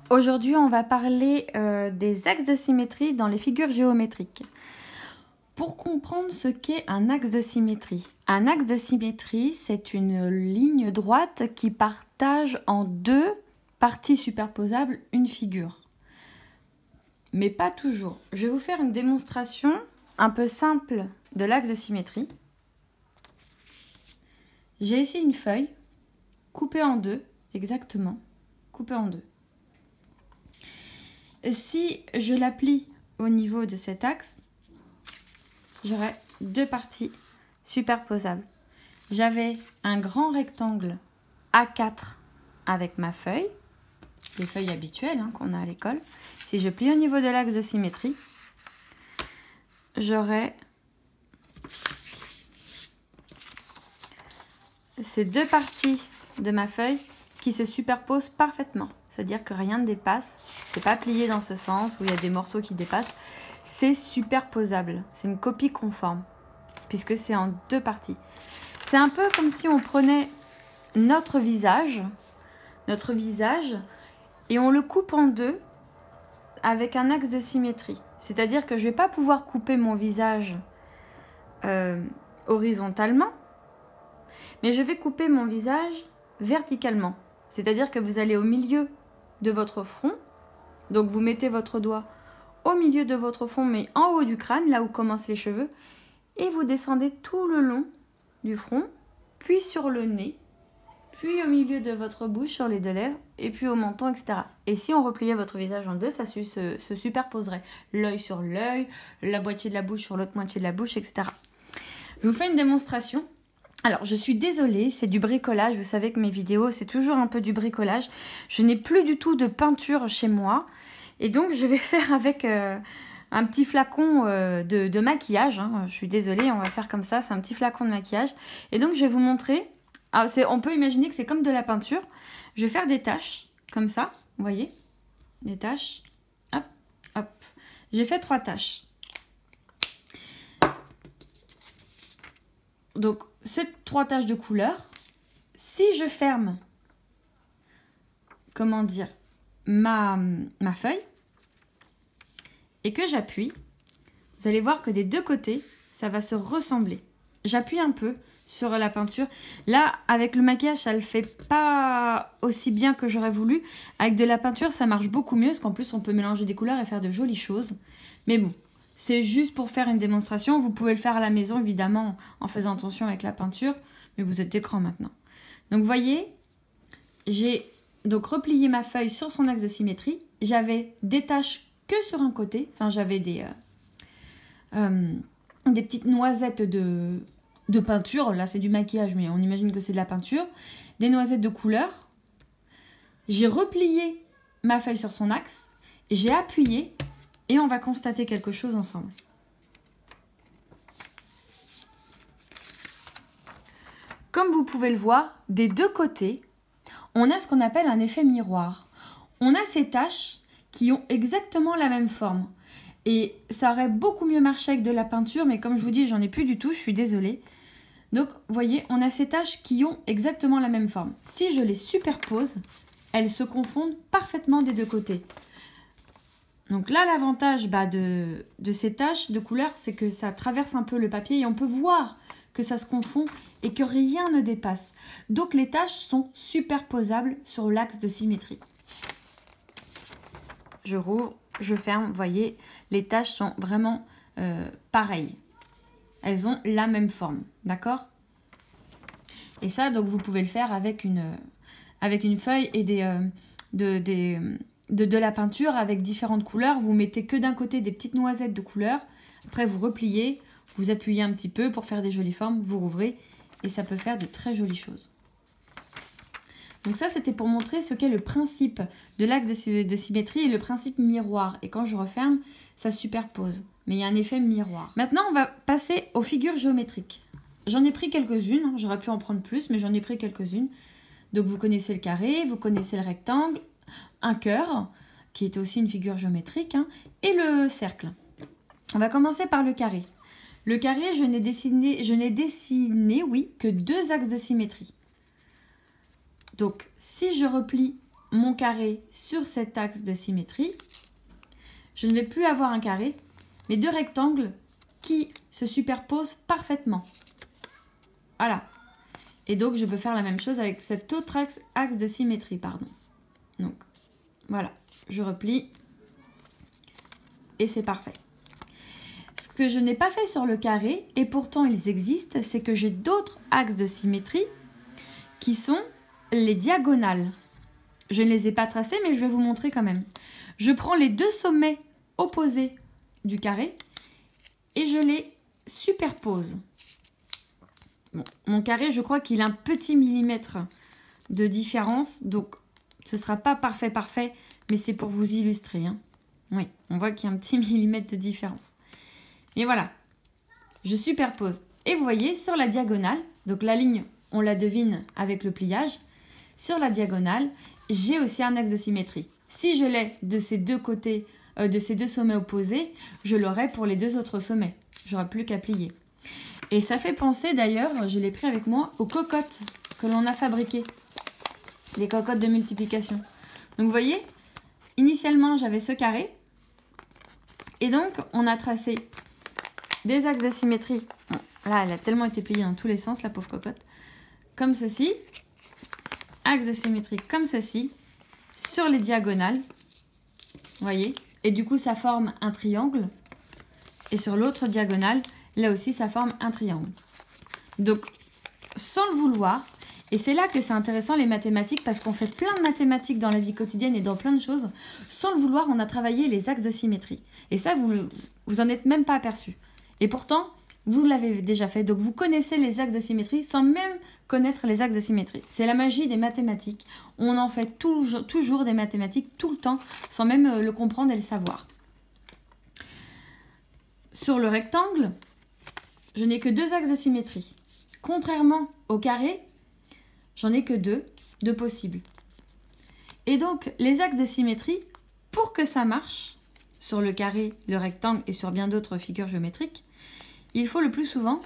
Aujourd'hui, on va parler des axes de symétrie dans les figures géométriques. Pour comprendre ce qu'est un axe de symétrie. Un axe de symétrie, c'est une ligne droite qui partage en deux parties superposables une figure. Mais pas toujours. Je vais vous faire une démonstration un peu simple de l'axe de symétrie. J'ai ici une feuille coupée en deux, exactement, coupée en deux. Si je la plie au niveau de cet axe, j'aurai deux parties superposables. J'avais un grand rectangle A4 avec ma feuille, les feuilles habituelles qu'on a à l'école. Si je plie au niveau de l'axe de symétrie, j'aurai ces deux parties de ma feuille qui se superposent parfaitement. C'est-à-dire que rien ne dépasse. C'est pas plié dans ce sens où il y a des morceaux qui dépassent. C'est superposable. C'est une copie conforme puisque c'est en deux parties. C'est un peu comme si on prenait notre visage et on le coupe en deux avec un axe de symétrie. C'est-à-dire que je ne vais pas pouvoir couper mon visage horizontalement, mais je vais couper mon visage verticalement. C'est-à-dire que vous allez au milieu de votre front, donc vous mettez votre doigt au milieu de votre front, mais en haut du crâne, là où commencent les cheveux, et vous descendez tout le long du front, puis sur le nez, puis au milieu de votre bouche, sur les deux lèvres, et puis au menton, etc. Et si on repliait votre visage en deux, ça se superposerait. L'œil sur l'œil, la moitié de la bouche sur l'autre moitié de la bouche, etc. Je vous fais une démonstration. Alors, je suis désolée, c'est du bricolage. Vous savez que mes vidéos, c'est toujours un peu du bricolage. Je n'ai plus du tout de peinture chez moi. Et donc, je vais faire avec un petit flacon de maquillage. Je suis désolée, on va faire comme ça. C'est un petit flacon de maquillage. Et donc, je vais vous montrer. Alors, on peut imaginer que c'est comme de la peinture. Je vais faire des taches, comme ça. Vous voyez? Des taches. Hop, hop. J'ai fait 3 taches. Donc, ces 3 taches de couleur, si je ferme, comment dire, ma feuille, et que j'appuie, vous allez voir que des deux côtés, ça va se ressembler. J'appuie un peu sur la peinture. Là, avec le maquillage, ça ne le fait pas aussi bien que j'aurais voulu. Avec de la peinture, ça marche beaucoup mieux, parce qu'en plus, on peut mélanger des couleurs et faire de jolies choses. Mais bon, c'est juste pour faire une démonstration. Vous pouvez le faire à la maison, évidemment, en faisant attention avec la peinture. Mais vous êtes d'écran maintenant. Donc, vous voyez, j'ai donc replié ma feuille sur son axe de symétrie. J'avais des taches que sur un côté. Enfin, j'avais des petites noisettes de peinture. Là, c'est du maquillage, mais on imagine que c'est de la peinture. Des noisettes de couleur. J'ai replié ma feuille sur son axe. J'ai appuyé. Et on va constater quelque chose ensemble. Comme vous pouvez le voir, des deux côtés, on a ce qu'on appelle un effet miroir. On a ces taches qui ont exactement la même forme. Et ça aurait beaucoup mieux marché avec de la peinture, mais comme je vous dis, j'en ai plus du tout, je suis désolée. Donc, vous voyez, on a ces taches qui ont exactement la même forme. Si je les superpose, elles se confondent parfaitement des deux côtés. Donc là, l'avantage de ces taches de couleur, c'est que ça traverse un peu le papier et on peut voir que ça se confond et que rien ne dépasse. Donc les taches sont superposables sur l'axe de symétrie. Je rouvre, je ferme, vous voyez, les taches sont vraiment pareilles. Elles ont la même forme, d'accord? Et ça, donc vous pouvez le faire avec une feuille et de la peinture avec différentes couleurs. Vous mettez que d'un côté des petites noisettes de couleur. Après, vous repliez, vous appuyez un petit peu pour faire des jolies formes. Vous rouvrez et ça peut faire de très jolies choses. Donc ça, c'était pour montrer ce qu'est le principe de l'axe de symétrie et le principe miroir. Et quand je referme, ça superpose. Mais il y a un effet miroir. Maintenant, on va passer aux figures géométriques. J'en ai pris quelques-unes. J'aurais pu en prendre plus, mais j'en ai pris quelques-unes. Donc vous connaissez le carré, vous connaissez le rectangle, un cœur, qui est aussi une figure géométrique, et le cercle. On va commencer par le carré. Le carré, je n'ai dessiné que 2 axes de symétrie. Donc, si je replie mon carré sur cet axe de symétrie, je ne vais plus avoir un carré, mais deux rectangles qui se superposent parfaitement. Voilà. Et donc, je peux faire la même chose avec cet autre axe de symétrie, pardon. Donc, voilà. Je replie. Et c'est parfait. Ce que je n'ai pas fait sur le carré, et pourtant ils existent, c'est que j'ai d'autres axes de symétrie qui sont les diagonales. Je ne les ai pas tracés, mais je vais vous montrer quand même. Je prends les deux sommets opposés du carré et je les superpose. Bon, mon carré, je crois qu'il a un petit millimètre de différence, donc ce ne sera pas parfait, mais c'est pour vous illustrer. Hein. Oui, on voit qu'il y a un petit millimètre de différence. Et voilà, je superpose. Et vous voyez, sur la diagonale, donc la ligne, on la devine avec le pliage, sur la diagonale, j'ai aussi un axe de symétrie. Si je l'ai de ces deux côtés, de ces deux sommets opposés, je l'aurai pour les deux autres sommets. J'aurai plus qu'à plier. Et ça fait penser d'ailleurs, je l'ai pris avec moi, aux cocottes que l'on a fabriquées. Les cocottes de multiplication. Donc vous voyez, initialement j'avais ce carré. Et donc on a tracé des axes de symétrie. Bon, là elle a tellement été pliée dans tous les sens, la pauvre cocotte. Comme ceci. Axe de symétrie comme ceci. Sur les diagonales. Vous voyez. Et du coup ça forme un triangle. Et sur l'autre diagonale, là aussi ça forme un triangle. Donc sans le vouloir, et c'est là que c'est intéressant les mathématiques, parce qu'on fait plein de mathématiques dans la vie quotidienne et dans plein de choses. Sans le vouloir, on a travaillé les axes de symétrie. Et ça, vous en êtes même pas aperçu. Et pourtant, vous l'avez déjà fait. Donc vous connaissez les axes de symétrie sans même connaître les axes de symétrie. C'est la magie des mathématiques. On en fait toujours des mathématiques tout le temps, sans même le comprendre et le savoir. Sur le rectangle, je n'ai que deux axes de symétrie. Contrairement au carré, j'en ai que deux possibles. Et donc, les axes de symétrie, pour que ça marche, sur le carré, le rectangle et sur bien d'autres figures géométriques, il faut le plus souvent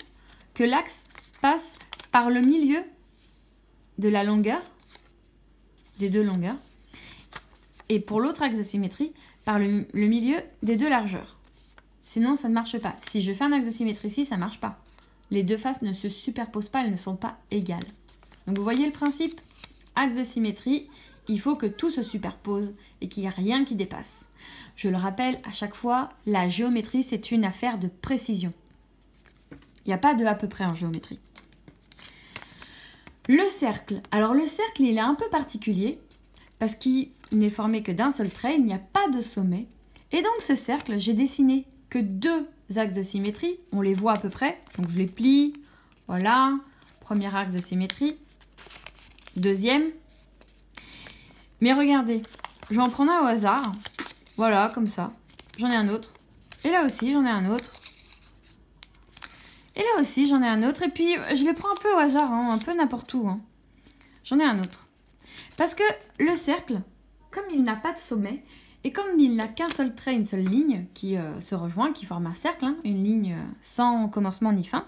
que l'axe passe par le milieu de la longueur, des deux longueurs, et pour l'autre axe de symétrie, par le milieu des deux largeurs. Sinon, ça ne marche pas. Si je fais un axe de symétrie ici, ça ne marche pas. Les deux faces ne se superposent pas, elles ne sont pas égales. Donc vous voyez le principe? Axe de symétrie, il faut que tout se superpose et qu'il n'y ait rien qui dépasse. Je le rappelle à chaque fois, la géométrie, c'est une affaire de précision. Il n'y a pas de à peu près en géométrie. Le cercle. Alors le cercle, il est un peu particulier parce qu'il n'est formé que d'un seul trait, il n'y a pas de sommet. Et donc ce cercle, j'ai dessiné que deux axes de symétrie. On les voit à peu près, donc je les plie. Voilà, premier axe de symétrie. Deuxième. Mais regardez, je vais en prendre un au hasard. Voilà, comme ça. J'en ai un autre. Et là aussi, j'en ai un autre. Et là aussi, j'en ai un autre. Et puis, je les prends un peu au hasard, hein, un peu n'importe où. Hein. J'en ai un autre. Parce que le cercle, comme il n'a pas de sommet, et comme il n'a qu'un seul trait, une seule ligne qui se rejoint, qui forme un cercle, hein, une ligne sans commencement ni fin,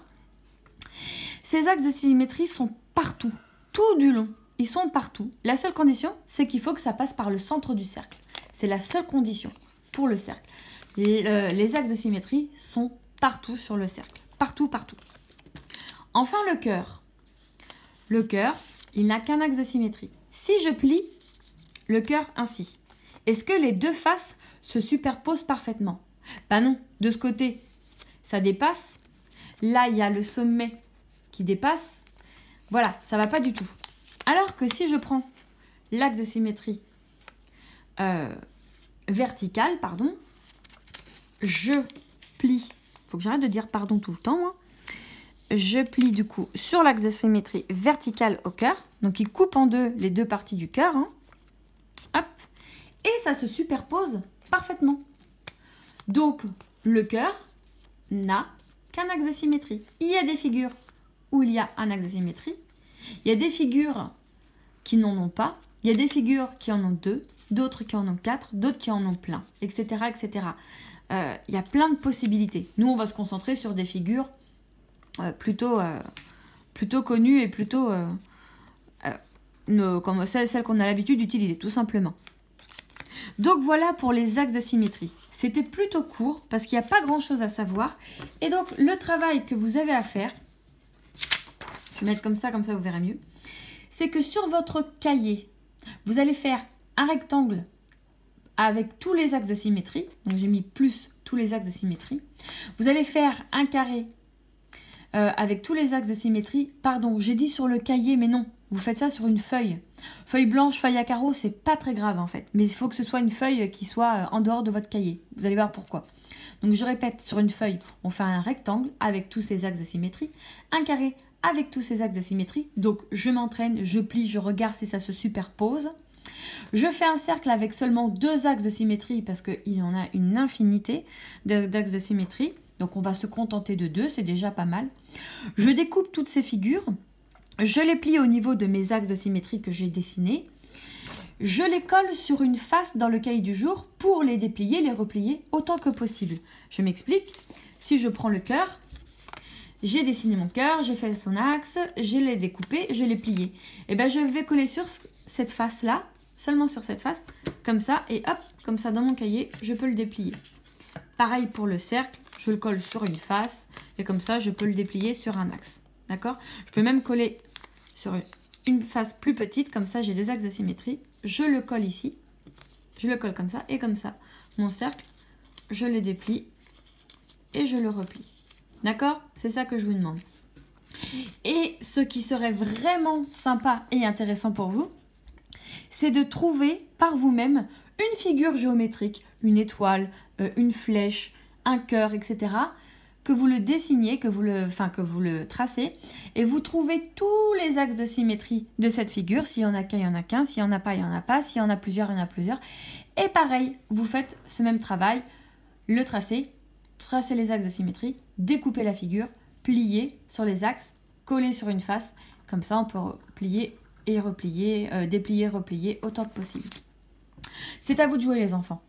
ces axes de symétrie sont partout, tout du long. Ils sont partout. La seule condition, c'est qu'il faut que ça passe par le centre du cercle. C'est la seule condition pour le cercle. Les axes de symétrie sont partout sur le cercle. Partout, partout. Enfin, le cœur. Le cœur, il n'a qu'un axe de symétrie. Si je plie le cœur ainsi, est-ce que les deux faces se superposent parfaitement? Ben non. De ce côté, ça dépasse. Là, il y a le sommet qui dépasse. Voilà, ça ne va pas du tout. Alors que si je prends l'axe de symétrie vertical, pardon, je plie, il faut que j'arrête de dire pardon tout le temps, hein. Je plie du coup sur l'axe de symétrie vertical au cœur, donc il coupe en deux les deux parties du cœur, hein. Hop, et ça se superpose parfaitement. Donc le cœur n'a qu'un axe de symétrie. Il y a des figures où il y a un axe de symétrie. Il y a des figures qui n'en ont pas. Il y a des figures qui en ont deux, d'autres qui en ont quatre, d'autres qui en ont plein, etc. etc. Il y a plein de possibilités. Nous, on va se concentrer sur des figures plutôt connues et plutôt comme celles qu'on a l'habitude d'utiliser, tout simplement. Donc voilà pour les axes de symétrie. C'était plutôt court parce qu'il n'y a pas grand chose à savoir. Et donc le travail que vous avez à faire, je vais mettre comme ça vous verrez mieux, c'est que sur votre cahier, vous allez faire un rectangle avec tous les axes de symétrie. Donc j'ai mis plus tous les axes de symétrie. Vous allez faire un carré avec tous les axes de symétrie. Pardon, j'ai dit sur le cahier, mais non. Vous faites ça sur une feuille. Feuille blanche, feuille à carreaux, c'est pas très grave en fait. Mais il faut que ce soit une feuille qui soit en dehors de votre cahier. Vous allez voir pourquoi. Donc je répète, sur une feuille, on fait un rectangle avec tous ces axes de symétrie. Un carré avec tous ces axes de symétrie. Donc je m'entraîne, je plie, je regarde si ça se superpose. Je fais un cercle avec seulement 2 axes de symétrie parce qu'il y en a une infinité d'axes de symétrie. Donc on va se contenter de 2, c'est déjà pas mal. Je découpe toutes ces figures. Je les plie au niveau de mes axes de symétrie que j'ai dessinés. Je les colle sur une face dans le cahier du jour pour les déplier, les replier autant que possible. Je m'explique. Si je prends le cœur, j'ai dessiné mon cœur, j'ai fait son axe, je l'ai découpé, je l'ai plié. Et bien je vais coller sur cette face-là, seulement sur cette face, comme ça, et hop, comme ça dans mon cahier, je peux le déplier. Pareil pour le cercle, je le colle sur une face, et comme ça, je peux le déplier sur un axe. D'accord? Je peux même coller sur une face plus petite, comme ça j'ai 2 axes de symétrie. Je le colle ici, je le colle comme ça et comme ça. Mon cercle, je le déplie et je le replie. D'accord? C'est ça que je vous demande. Et ce qui serait vraiment sympa et intéressant pour vous, c'est de trouver par vous-même une figure géométrique, une étoile, une flèche, un cœur, etc., que vous le dessiniez, que vous le tracez, et vous trouvez tous les axes de symétrie de cette figure. S'il y en a qu'un, il n'y en a qu'un. S'il n'y en a pas, il n'y en a pas. S'il y en a plusieurs, il y en a plusieurs. Et pareil, vous faites ce même travail, le tracer les axes de symétrie, découper la figure, plier sur les axes, coller sur une face. Comme ça, on peut plier et replier, déplier, replier autant que possible. C'est à vous de jouer les enfants.